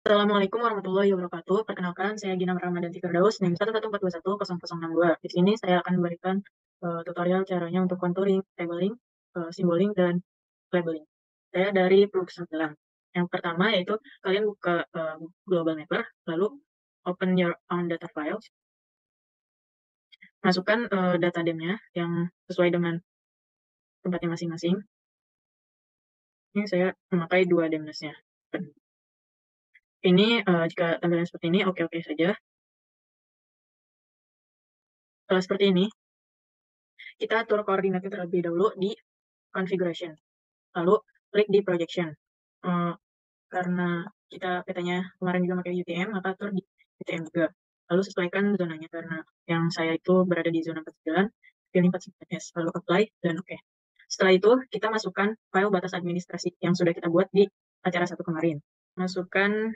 Assalamualaikum warahmatullahi wabarakatuh. Perkenalkan, saya Gina Ramadanti Firdaus, NIM 114210002. Di sini saya akan memberikan tutorial caranya untuk contouring, labeling, symboling, dan labeling. Saya dari Plug 9. Yang pertama yaitu kalian buka Global Mapper, lalu open your own data files, masukkan data DEM-nya yang sesuai dengan tempatnya masing-masing. Ini saya memakai 2 DEM-nya. Ini jika tampilan seperti ini, oke-oke saja. Seperti ini, kita atur koordinatnya terlebih dahulu di configuration, lalu klik di projection. Karena kita petanya kemarin juga pakai UTM, maka atur di UTM juga. Lalu sesuaikan zonanya, karena yang saya itu berada di zona 49, pilih 49S, lalu apply, dan oke. Setelah itu, kita masukkan file batas administrasi yang sudah kita buat di acara 1 kemarin. Masukkan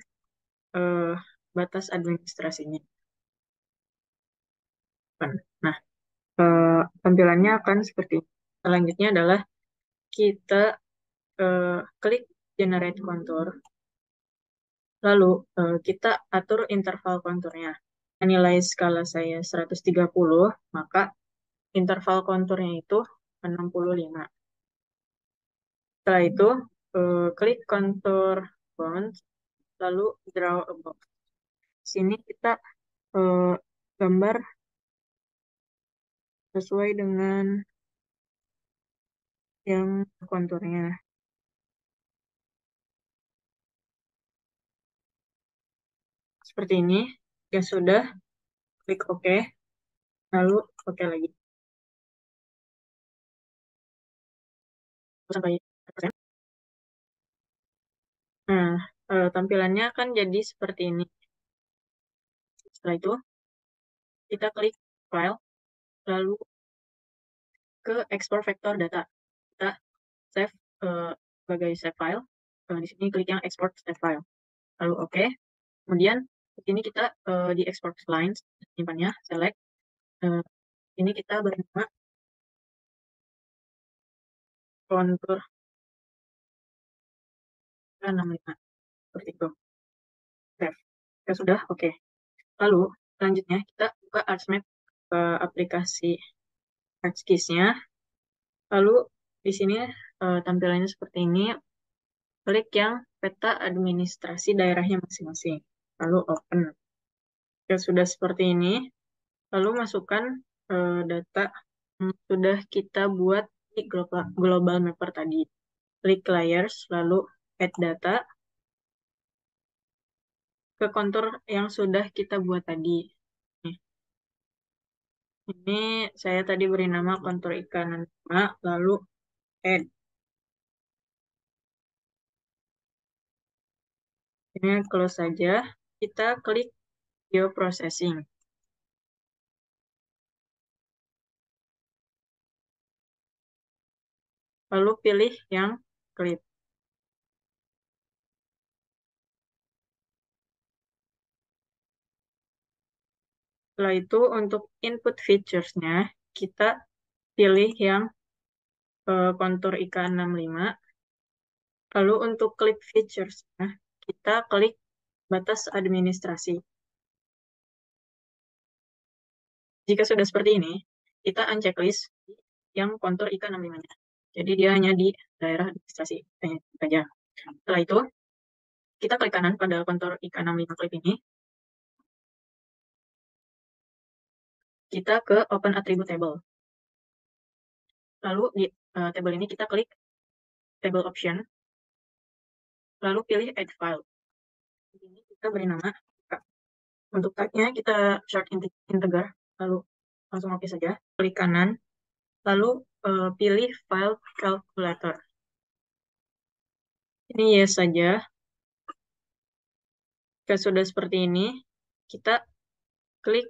batas administrasinya. Nah, tampilannya akan seperti ini. Selanjutnya adalah kita klik generate contour, lalu kita atur interval konturnya. Nilai skala saya 130, maka interval konturnya itu 65. Setelah itu klik contour bound, lalu draw a box. Sini kita gambar sesuai dengan yang konturnya. Seperti ini. Ya sudah, klik OK, lalu OK lagi. Sampai 100%. Nah, tampilannya akan jadi seperti ini. Setelah itu, kita klik File, lalu ke Export Vector Data. Kita save sebagai save file. Di sini klik yang Export Save File. Lalu OK. Kemudian, di sini kita di Export Lines, simpannya, select. Ini kita bernama kontur 65. Seperti itu. Save. Ya sudah, OK. Lalu, selanjutnya kita buka Artsmap aplikasi Artskis-nya. Lalu, di sini tampilannya seperti ini. Klik yang peta administrasi daerahnya masing-masing. Lalu open. Ya, sudah seperti ini. Lalu masukkan data yang sudah kita buat di global mapper tadi. Klik layers, lalu add data ke kontur yang sudah kita buat tadi. Ini saya tadi beri nama kontur ikan 5, lalu add. Ini close saja. Kita klik bioprocessing. Lalu pilih yang clip. Setelah itu untuk input features-nya, kita pilih yang kontur IK65. Lalu untuk clip features-nya, kita klik batas administrasi. Jika sudah seperti ini, kita unchecklist yang kontur IK65-nya. Jadi dia hanya di daerah administrasi saja. Setelah itu, kita klik kanan pada kontur IK65 clip ini. Kita ke Open Attribute Table. Lalu di table ini kita klik Table Option. Lalu pilih Add File. Ini kita beri nama. Untuk tag-nya kita short integer. Lalu langsung oke saja. Klik kanan. Lalu pilih File Calculator. Ini yes saja. Jika sudah seperti ini, kita klik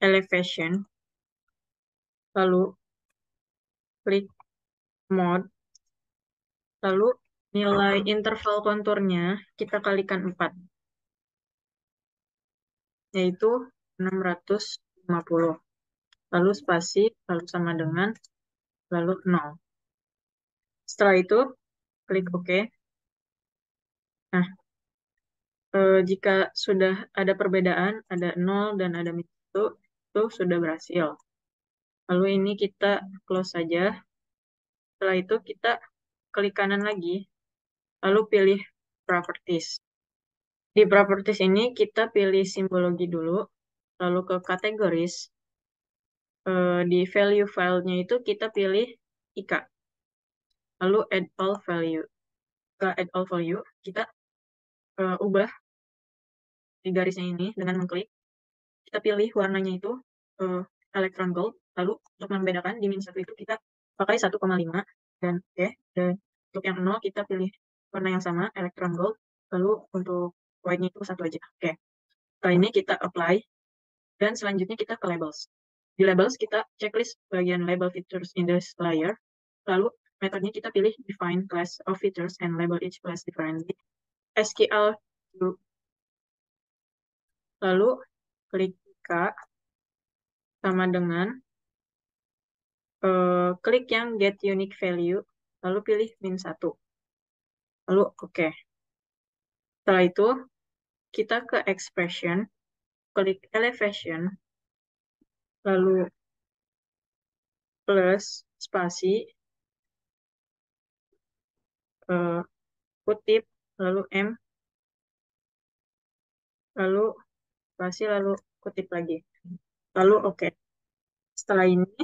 Elevation. Lalu klik Mode. Lalu nilai interval konturnya kita kalikan 4. Yaitu 650. Lalu spasi, lalu sama dengan, lalu 0. Setelah itu, klik OK. Nah, Jika sudah ada perbedaan, ada 0 dan ada minus 1, itu sudah berhasil. Lalu ini kita close saja. Setelah itu kita klik kanan lagi, lalu pilih properties. Di properties ini kita pilih simbologi dulu, lalu ke categories. Di value filenya itu kita pilih IK. Lalu add all value. Ke add all value, kita ubah di garisnya ini dengan mengklik. Kita pilih warnanya itu electron gold. Lalu untuk membedakan di minus 1 itu kita pakai 1,5. Dan dan untuk yang 0 kita pilih warna yang sama, electron gold. Lalu untuk white-nya itu 1 aja. Oke. Setelah ini kita apply. Dan selanjutnya kita ke labels. Di labels kita checklist bagian label features in this layer. Lalu metodenya kita pilih define class of features and label each class differently. SQL. Lalu klik K sama dengan klik yang get unique value, lalu pilih min 1. Lalu oke. Setelah itu kita ke expression, klik elevation, lalu plus spasi, kutip, lalu M, lalu spasi, lalu kutip lagi. Lalu oke. Setelah ini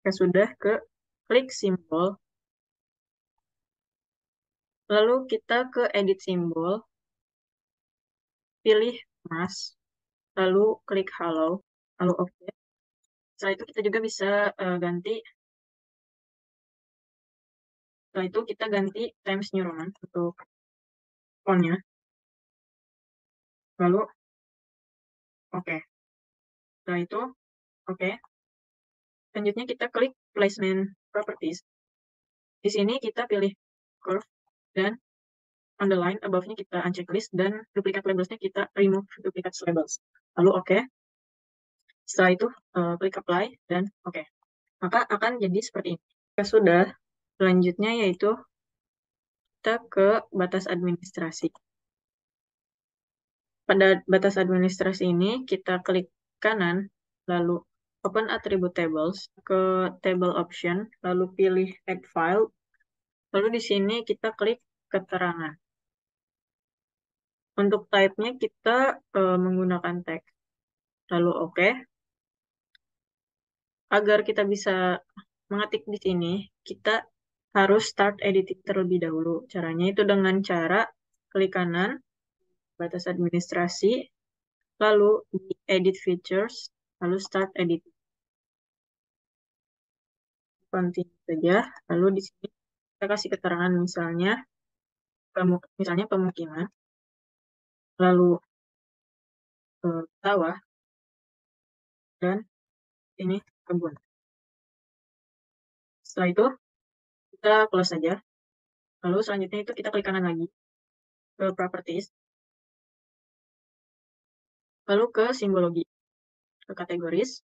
kita sudah ke klik simbol, lalu kita ke edit simbol, pilih mas, lalu klik halo, lalu oke. Setelah itu kita juga bisa ganti. Setelah itu kita ganti Times New Roman untuk fontnya. Lalu oke. Setelah itu oke. Selanjutnya kita klik placement properties. Di sini kita pilih curve dan on the line above-nya kita uncheck list dan duplikat labels-nya kita remove duplikat labels. Lalu oke. Setelah itu klik apply dan oke. Maka akan jadi seperti ini. Ya sudah. Selanjutnya yaitu kita ke batas administrasi. Pada batas administrasi ini kita klik kanan, lalu open attribute tables, ke table option, lalu pilih add file, lalu di sini kita klik keterangan. Untuk type-nya kita menggunakan tag, lalu oke. Agar kita bisa mengetik di sini, kita harus start editing terlebih dahulu. Caranya itu dengan cara klik kanan, batas administrasi, lalu di edit features, lalu start editing. Continue saja. Lalu di sini kita kasih keterangan misalnya pemukiman, lalu sawah, dan ini kebun. Setelah itu kita close saja. Lalu selanjutnya itu kita klik kanan lagi ke properties, lalu ke simbologi, ke kategoris,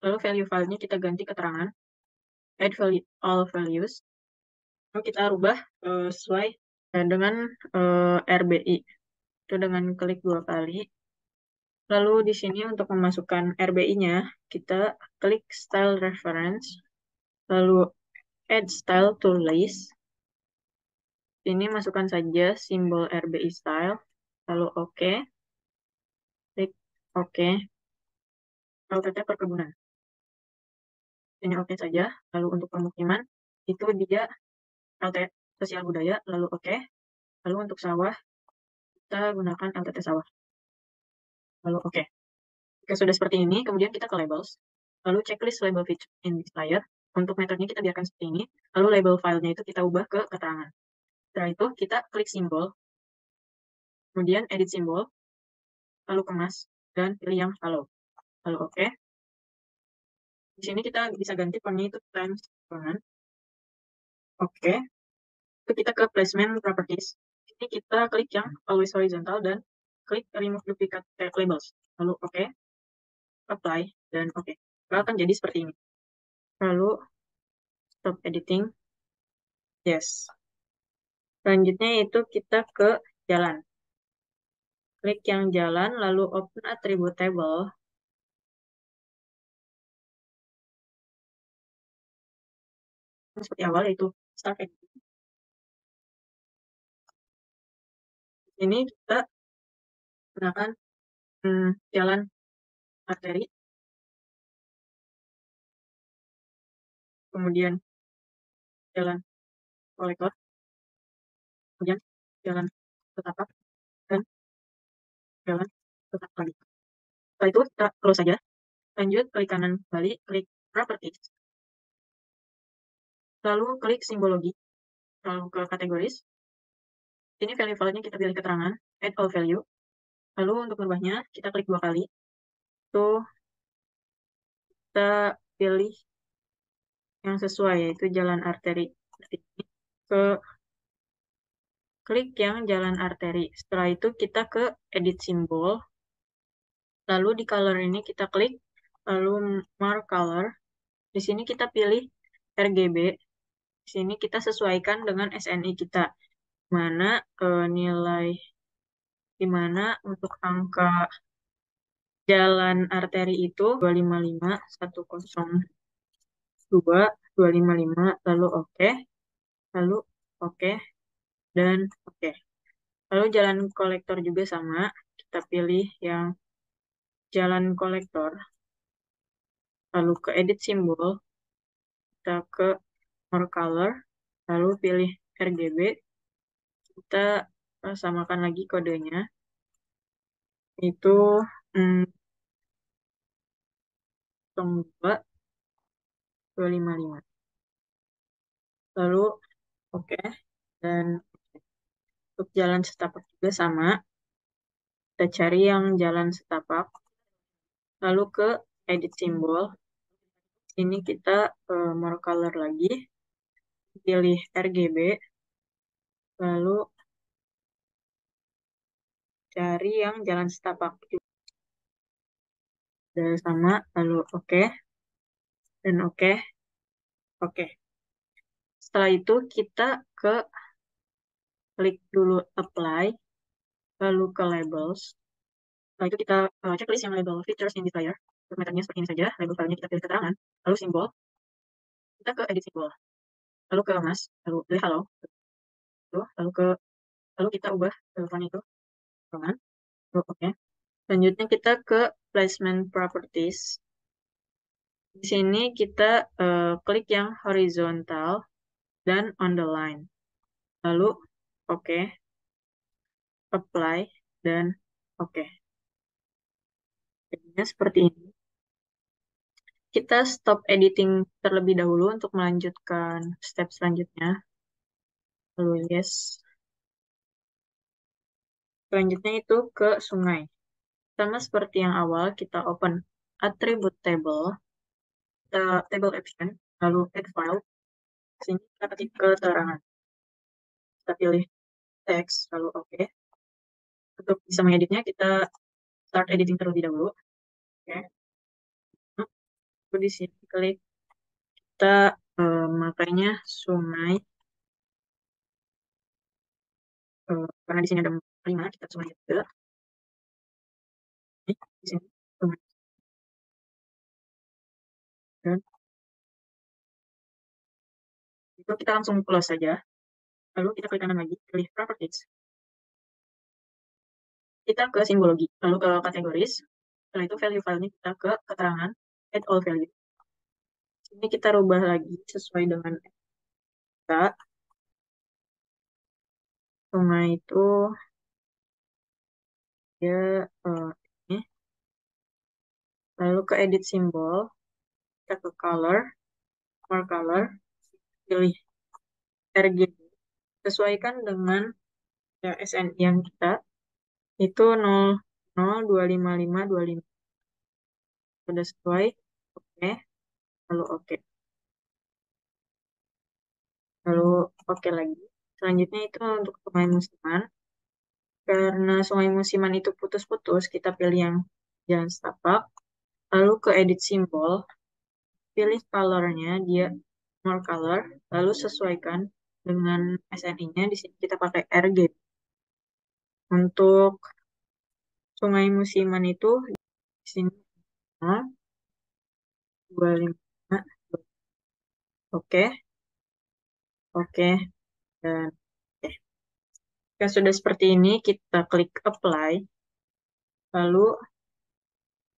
lalu value filenya kita ganti keterangan add value all values. Lalu kita rubah sesuai dengan RBI. Itu dengan klik 2 kali. Lalu di sini untuk memasukkan RBI-nya, kita klik Style Reference, lalu Add Style to List. Ini masukkan saja simbol RBI Style, lalu OK. Klik OK. LTT perkebunan. Ini OK saja. Lalu untuk pemukiman, itu dia LTT sosial budaya, lalu OK. Lalu untuk sawah, kita gunakan LTT sawah. Lalu OK. Jika sudah seperti ini, kemudian kita ke labels. Lalu checklist label feature in this layer. Untuk metodenya kita biarkan seperti ini. Lalu label filenya itu kita ubah ke keterangan. Setelah itu kita klik simbol. Kemudian edit simbol. Lalu kemas. Dan pilih yang halo. Lalu OK. Di sini kita bisa ganti fontnya itu times kanan. OK. Itu kita ke placement properties. Ini kita klik yang always horizontal dan klik remove duplicate labels. Lalu OK. Apply dan OK. Maka akan jadi seperti ini. Lalu stop editing. Yes. Selanjutnya itu kita ke jalan. klik yang jalan, lalu open attribute table. Seperti awal, yaitu start edit. Ini kita gunakan jalan arteri, kemudian jalan kolektor, kemudian jalan setapak, dan jalan setapak lagi. Setelah itu kita close saja. Lanjut, klik kanan kembali, klik properties, lalu klik simbologi, lalu ke kategoris. Ini value-nya kita pilih keterangan, add all value. Lalu untuk merubahnya, kita klik 2 kali. Itu kita pilih yang sesuai, yaitu jalan arteri. Ke klik yang jalan arteri. Setelah itu kita ke edit simbol. Lalu di color ini kita klik, lalu mark color. Di sini kita pilih RGB. Di sini kita sesuaikan dengan SNI kita. Mana nilai, dimana untuk angka jalan arteri itu 255, 102, 255, lalu oke, lalu oke, dan oke. Lalu jalan kolektor juga sama, kita pilih yang jalan kolektor, lalu ke edit simbol, kita ke more color, lalu pilih RGB, kita samakan lagi kodenya, itu 2, 255. Lalu oke, dan untuk jalan setapak juga sama, kita cari yang jalan setapak, lalu ke edit simbol. Ini kita more color lagi, pilih RGB, lalu cari yang jalan setapak sudah sama, lalu oke, dan oke. Setelah itu kita klik dulu apply, lalu ke labels. Setelah itu kita checklist yang label features identifier. Untuk metodenya seperti ini saja, label filenya kita pilih keterangan, lalu simbol, kita ke edit simbol, lalu ke mas, lalu pilih hello, lalu kita ubah font itu, lalu oke. Selanjutnya kita ke placement properties. Di sini kita klik yang horizontal dan on the line. Lalu oke, apply, dan oke. Jadinya seperti ini. Kita stop editing terlebih dahulu untuk melanjutkan step selanjutnya. Lalu yes. Selanjutnya itu ke sungai. Sama seperti yang awal, kita open attribute table, table action, lalu add file. Sini kita ketik keterangan. Kita pilih text, lalu oke. Untuk bisa mengeditnya, kita start editing terlebih dahulu. Oke. Lalu di sini klik, kita makanya sungai. Karena di sini ada 5, kita sungai juga. Di sini sungai. Dan itu kita langsung close saja. Lalu kita klik kanan lagi, pilih properties. Kita ke simbologi, lalu ke kategoris. Setelah itu value filenya kita ke keterangan, add all value. Ini kita rubah lagi sesuai dengan kita. Sungai itu ya ini. Lalu ke edit simbol, kita ke color, more color, pilih RGB. Sesuaikan dengan ya, SNI yang kita itu 0025525. Sudah sesuai, oke. Lalu oke. Lalu oke lagi. Selanjutnya itu untuk sungai musiman. Karena sungai musiman itu putus-putus, kita pilih yang jalan setapak. Lalu ke edit simbol, pilih colornya, dia more color. Lalu sesuaikan dengan SNI-nya. Di sini kita pakai RGB. Untuk Sungai Musiman itu di sini 25. Oke, oke, dan oke. Jika sudah seperti ini, kita klik apply, lalu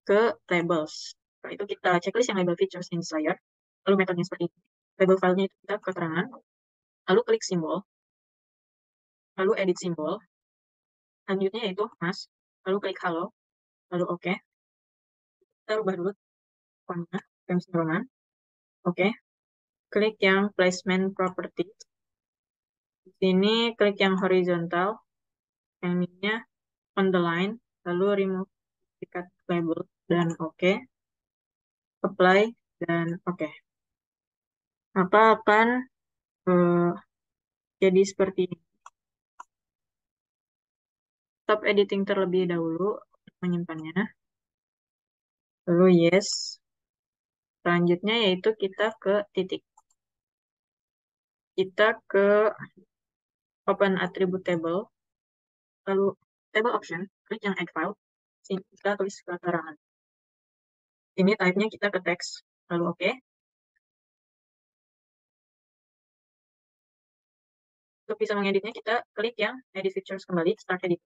ke labels. Setelah itu kita checklist yang label features in Slayer, lalu metodenya seperti ini. Label filenya itu kita keterangan, lalu klik simbol, lalu edit simbol, selanjutnya yaitu mas, lalu klik halo, lalu oke. Kita ubah dulu fontnya, Times New Roman, oke. Klik yang placement property. Di sini klik yang horizontal, yang ininya on the line, lalu remove cut label, dan oke. Apply, dan oke. Maka akan eh, jadi seperti ini. Stop editing terlebih dahulu untuk menyimpannya. Lalu yes. Selanjutnya yaitu kita ke titik. Kita ke open attribute table. Lalu table option, klik yang add file. Sini kita tulis keterangan. Ini type-nya kita ke teks. Lalu oke. Untuk bisa mengeditnya kita klik yang edit features kembali, start edit.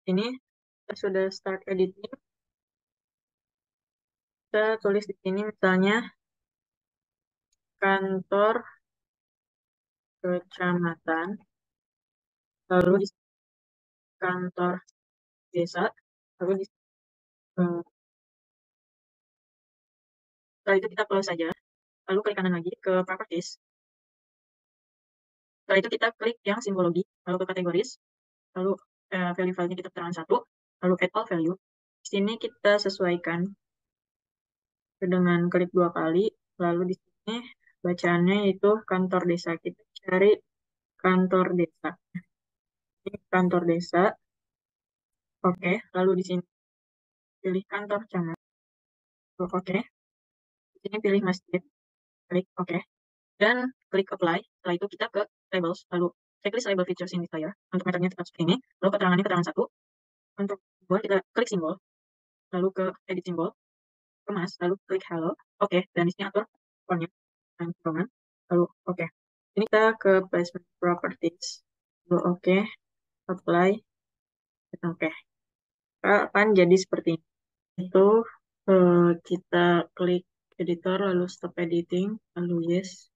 Ini kita sudah start editing. Kita tulis di sini misalnya kantor kecamatan, lalu di kantor desa, lalu di setelah itu kita close saja, lalu klik kanan lagi ke properties. Setelah itu kita klik yang simbologi, lalu ke kategoris, lalu value filenya kita keterangan satu, lalu add all value. Di sini kita sesuaikan dengan klik 2 kali, lalu di sini bacaannya itu kantor desa. Kita cari kantor desa. Ini kantor desa. Oke, lalu di sini pilih kantor camat. Oke. Di sini pilih masjid. Klik oke. Dan klik apply. Setelah itu kita ke labels, lalu checklist label features in Display. Untuk metodenya tetap seperti ini. Lalu keterangannya keterangan satu. Untuk simbol kita klik simbol, lalu ke edit simbol, kemas, lalu klik hello. Oke, dan di sini atur fontnya dan roman. Lalu oke. Ini kita ke placement properties. Lalu oke, apply. Oke. Akan jadi seperti ini. Itu kita klik editor, lalu stop editing, lalu yes.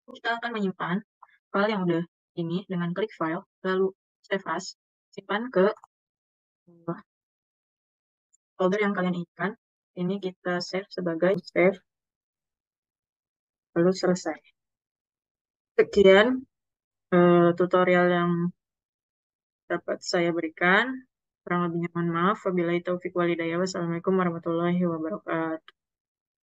Kita akan menyimpan file yang udah ini dengan klik file, lalu save as, simpan ke folder yang kalian inginkan. Ini kita save sebagai save, lalu selesai. Sekian tutorial yang dapat saya berikan. Kurang lebihnya mohon maaf. Wabillahi taufiq walhidayah. Wassalamualaikum warahmatullahi wabarakatuh.